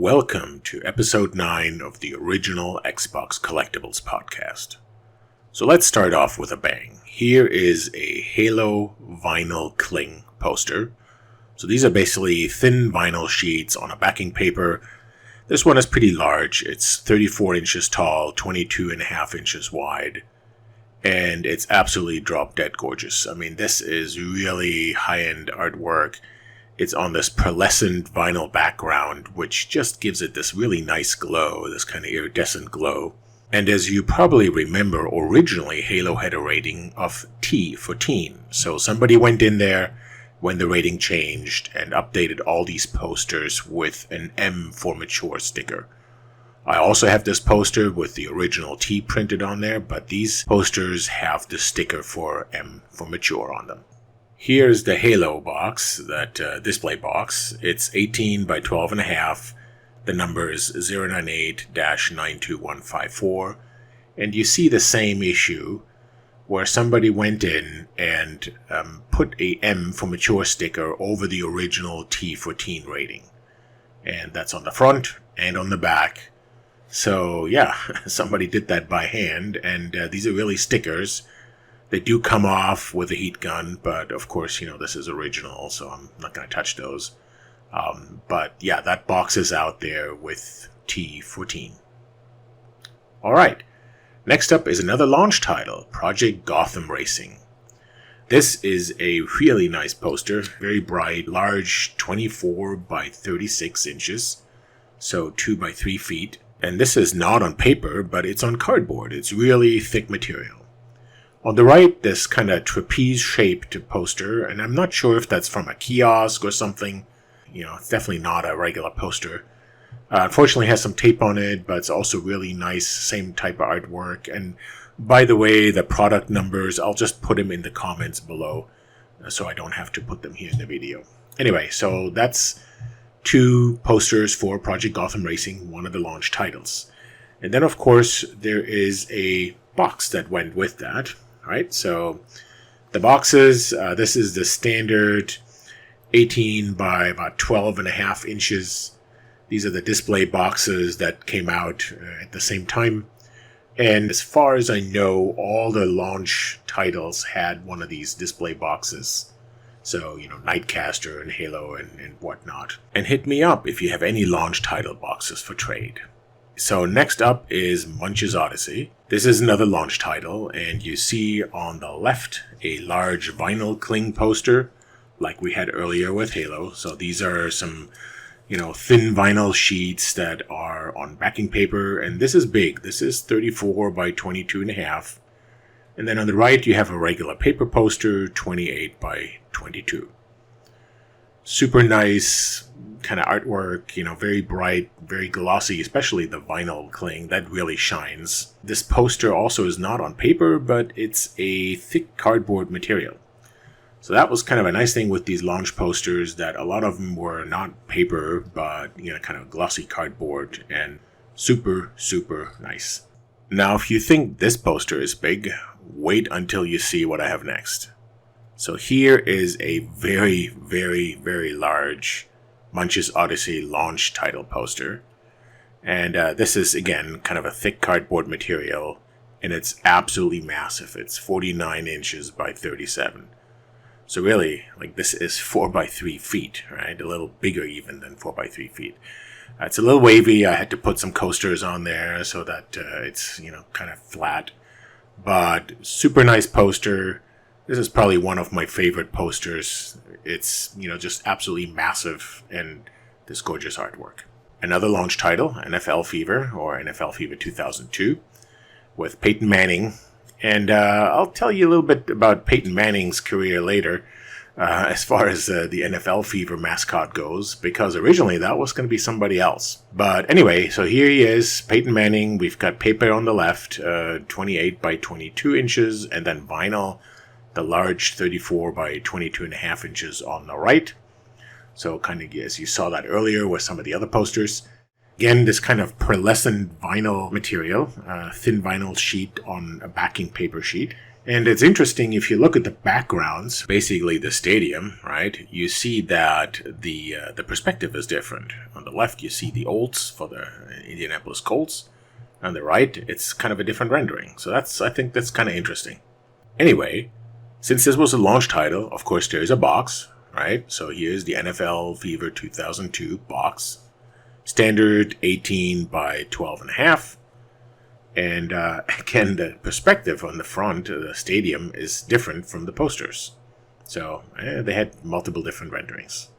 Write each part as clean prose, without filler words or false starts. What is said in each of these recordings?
Welcome to episode 9 of the original Xbox Collectibles podcast. So let's start off with a bang. Here is a Halo vinyl cling poster. So these are basically thin vinyl sheets on a backing paper. This one is pretty large. It's 34 inches tall, 22.5 inches wide. And it's absolutely drop dead gorgeous. I mean, this is really high-end artwork. It's on this pearlescent vinyl background, which just gives it this really nice glow, this kind of iridescent glow. And as you probably remember, originally Halo had a rating of T for teen. So somebody went in there when the rating changed and updated all these posters with an M for mature sticker. I also have this poster with the original T printed on there, but these posters have the sticker for M for mature on them. Here's the Halo box, that display box. It's 18 by 12.5. The number is 098-92154. And you see the same issue where somebody went in and put a M for mature sticker over the original T for teen rating. And that's on the front and on the back. So yeah, somebody did that by hand, and these are really stickers. They do come off with a heat gun, but of course, this is original, so I'm not going to touch those. But yeah, that box is out there with T14. Alright, next up is another launch title, Project Gotham Racing. This is a really nice poster, very bright, large, 24 by 36 inches, so 2 by 3 feet. And this is not on paper, but it's on cardboard. It's really thick material. On the right, this kind of trapeze-shaped poster, and I'm not sure if that's from a kiosk or something. It's definitely not a regular poster. Unfortunately, it has some tape on it, but it's also really nice, same type of artwork. And by the way, the product numbers, I'll just put them in the comments below, so I don't have to put them here in the video. Anyway, so that's 2 posters for Project Gotham Racing, one of the launch titles. And then, of course, there is a box that went with that. Right, so the boxes, this is the standard 18 by about 12.5 inches. These are the display boxes that came out at the same time. And as far as I know, all the launch titles had one of these display boxes. So, Nightcaster and Halo and whatnot. And hit me up if you have any launch title boxes for trade. So next up is Munch's Oddysee. This is another launch title, and you see on the left a large vinyl cling poster like we had earlier with Halo. So these are some, thin vinyl sheets that are on backing paper, and this is big. This is 34 by 22.5. And then on the right you have a regular paper poster, 28 by 22. Super nice kind of artwork, very bright, very glossy, especially the vinyl cling, that really shines. This poster also is not on paper, but it's a thick cardboard material. So that was kind of a nice thing with these launch posters, that a lot of them were not paper, but, kind of glossy cardboard, and super, super nice. Now, if you think this poster is big, wait until you see what I have next. So here is a very, very, very large Munch's Oddysee launch title poster. And this is, again, kind of a thick cardboard material, and it's absolutely massive. It's 49 inches by 37. So really, this is 4 by 3 feet, right? A little bigger even than 4 by 3 feet. It's a little wavy. I had to put some coasters on there so that it's, kind of flat. But super nice poster. This is probably one of my favorite posters. It's, just absolutely massive, and this gorgeous artwork. Another launch title, NFL Fever, or NFL Fever 2002, with Peyton Manning. And I'll tell you a little bit about Peyton Manning's career later, as far as the NFL Fever mascot goes, because originally that was going to be somebody else. But anyway, so here he is, Peyton Manning. We've got paper on the left, 28 by 22 inches, and then vinyl, the large 34 by 22.5 inches on the right. So kind of, as you saw that earlier with some of the other posters. Again, this kind of pearlescent vinyl material, thin vinyl sheet on a backing paper sheet. And it's interesting, if you look at the backgrounds, basically the stadium, right, you see that the perspective is different. On the left, you see the Olds for the Indianapolis Colts. On the right, it's kind of a different rendering. So I think that's kind of interesting. Anyway, since this was a launch title, of course there is a box, right? So here's the NFL Fever 2002 box. Standard 18 by 12.5. And again, the perspective on the front of the stadium is different from the posters. So they had multiple different renderings.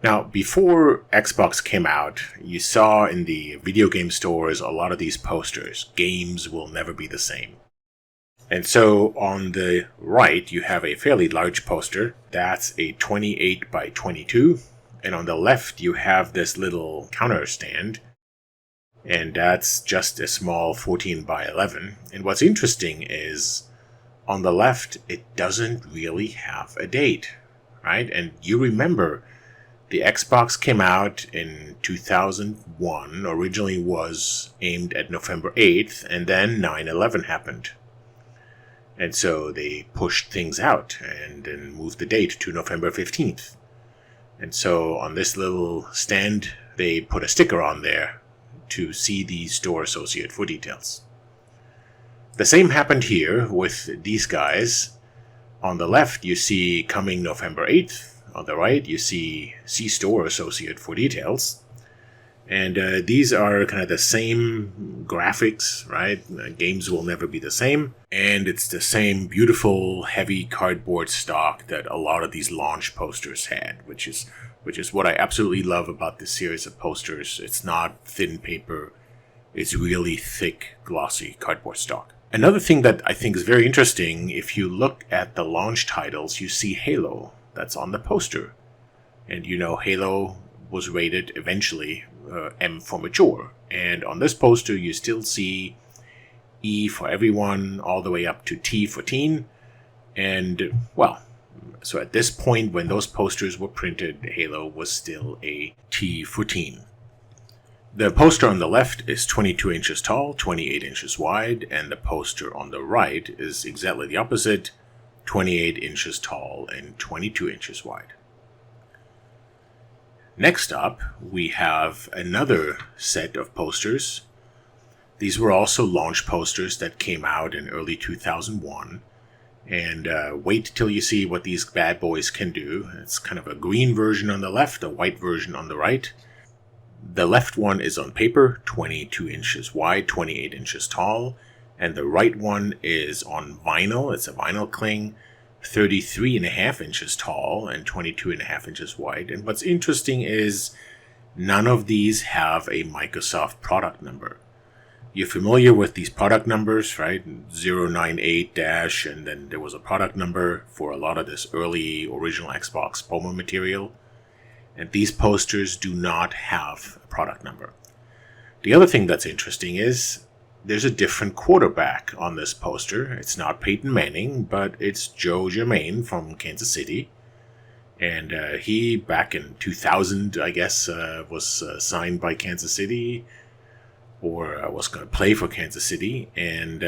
Now, before Xbox came out, you saw in the video game stores a lot of these posters. Games will never be the same. And so on the right, you have a fairly large poster. That's a 28 by 22. And on the left, you have this little counter stand. And that's just a small 14 by 11. And what's interesting is, on the left, it doesn't really have a date, right? And you remember, the Xbox came out in 2001, originally was aimed at November 8th, and then 9/11 happened. And so they pushed things out and then moved the date to November 15th. And so on this little stand, they put a sticker on there to see the store associate for details. The same happened here with these guys. On the left, you see coming November 8th. On the right, you see store associate for details. And these are kind of the same graphics, right? Games will never be the same. And it's the same beautiful, heavy cardboard stock that a lot of these launch posters had, which is what I absolutely love about this series of posters. It's not thin paper. It's really thick, glossy cardboard stock. Another thing that I think is very interesting, if you look at the launch titles, you see Halo. That's on the poster. And you know Halo was rated eventually M for mature. And on this poster, you still see E for everyone, all the way up to T for teen. And, well, so at this point, when those posters were printed, Halo was still a T for teen. The poster on the left is 22 inches tall, 28 inches wide, and the poster on the right is exactly the opposite, 28 inches tall and 22 inches wide. Next up, we have another set of posters. These were also launch posters that came out in early 2001. And wait till you see what these bad boys can do. It's kind of a green version on the left, a white version on the right. The left one is on paper, 22 inches wide, 28 inches tall. And the right one is on vinyl. It's a vinyl cling, 33.5 inches tall and 22.5 inches wide. And what's interesting is none of these have a Microsoft product number. You're familiar with these product numbers, right? 098 and then there was a product number for a lot of this early original Xbox promo material. And these posters do not have a product number. The other thing that's interesting is there's a different quarterback on this poster. It's not Peyton Manning, but it's Joe Germain from Kansas City. And he, back in 2000, I guess, was signed by Kansas City, or was going to play for Kansas City. And,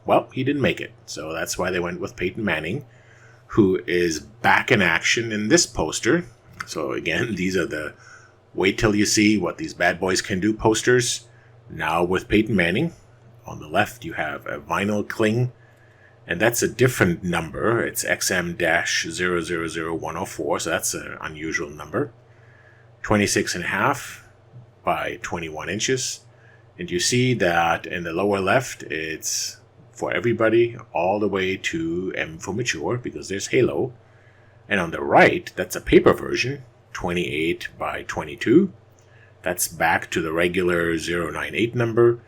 well, he didn't make it. So that's why they went with Peyton Manning, who is back in action in this poster. So again, these are the wait till you see what these bad boys can do posters. Now with Peyton Manning. On the left, you have a vinyl cling, and that's a different number. It's XM-000104, so that's an unusual number. 26.5 by 21 inches. And you see that in the lower left, it's for everybody all the way to M for mature, because there's Halo. And on the right, that's a paper version, 28 by 22. That's back to the regular 098 number.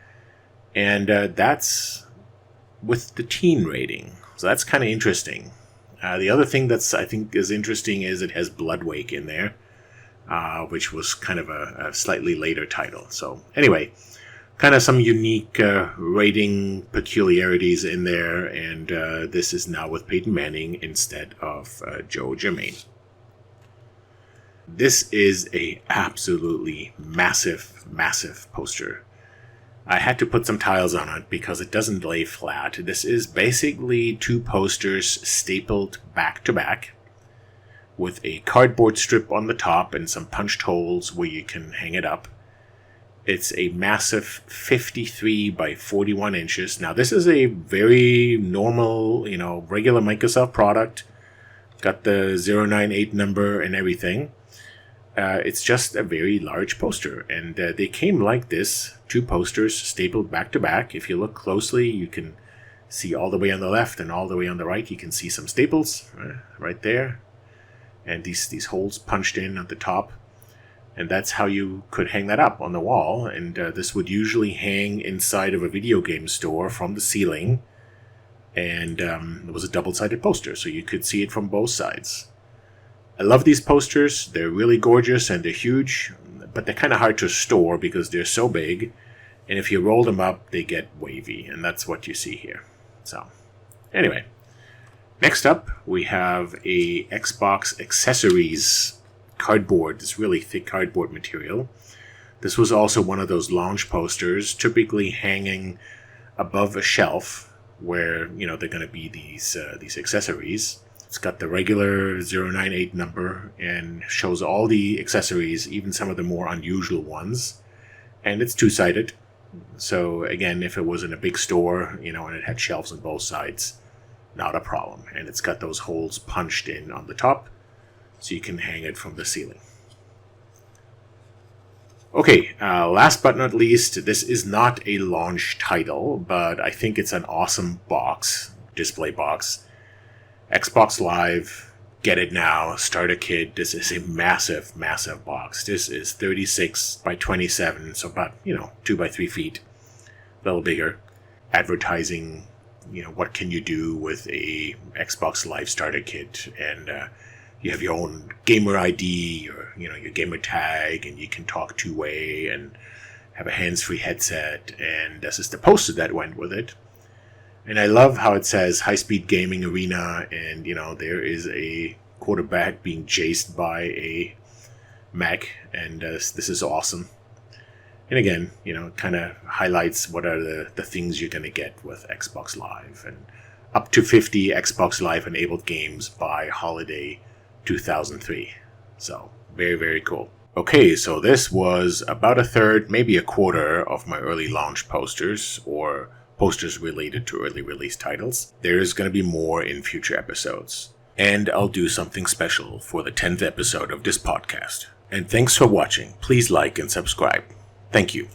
And that's with the teen rating. So that's kind of interesting. The other thing that's I think is interesting is it has Bloodwake in there, which was kind of a slightly later title. So anyway, kind of some unique rating peculiarities in there. And this is now with Peyton Manning instead of Joe Germain. This is a absolutely massive, massive poster. I had to put some tiles on it because it doesn't lay flat. This is basically 2 posters stapled back to back with a cardboard strip on the top and some punched holes where you can hang it up. It's a massive 53 by 41 inches. Now, this is a very normal, regular Microsoft product. Got the 098 number and everything. It's just a very large poster, and they came like this, 2 posters stapled back to back. If you look closely, you can see all the way on the left and all the way on the right. You can see some staples right there, and these holes punched in at the top, and that's how you could hang that up on the wall. And this would usually hang inside of a video game store from the ceiling, and it was a double-sided poster, so you could see it from both sides. I love these posters. They're really gorgeous and they're huge, but they're kind of hard to store because they're so big, and if you roll them up, they get wavy, and that's what you see here. So, anyway, next up, we have a Xbox accessories cardboard, this really thick cardboard material. This was also one of those launch posters, typically hanging above a shelf where, they're going to be these accessories. It's got the regular 098 number and shows all the accessories, even some of the more unusual ones. And it's 2-sided. So again, if it was in a big store, and it had shelves on both sides, not a problem. And it's got those holes punched in on the top, so you can hang it from the ceiling. Okay, last but not least, this is not a launch title, but I think it's an awesome display box. Xbox Live, get it now, starter kit. This is a massive, massive box. This is 36 by 27, so about, 2 by 3 feet, a little bigger. Advertising, what can you do with a Xbox Live starter kit, and you have your own gamer ID, or, your gamer tag, and you can talk 2-way, and have a hands-free headset, and this is the poster that went with it. And I love how it says high-speed gaming arena, and, there is a quarterback being chased by a mech, and this is awesome. And again, it kind of highlights what are the things you're going to get with Xbox Live, and up to 50 Xbox Live enabled games by holiday 2003. So, very, very cool. Okay, so this was about a third, maybe a quarter of my early launch posters, or posters related to early release titles. There's going to be more in future episodes. And I'll do something special for the 10th episode of this podcast. And thanks for watching. Please like and subscribe. Thank you.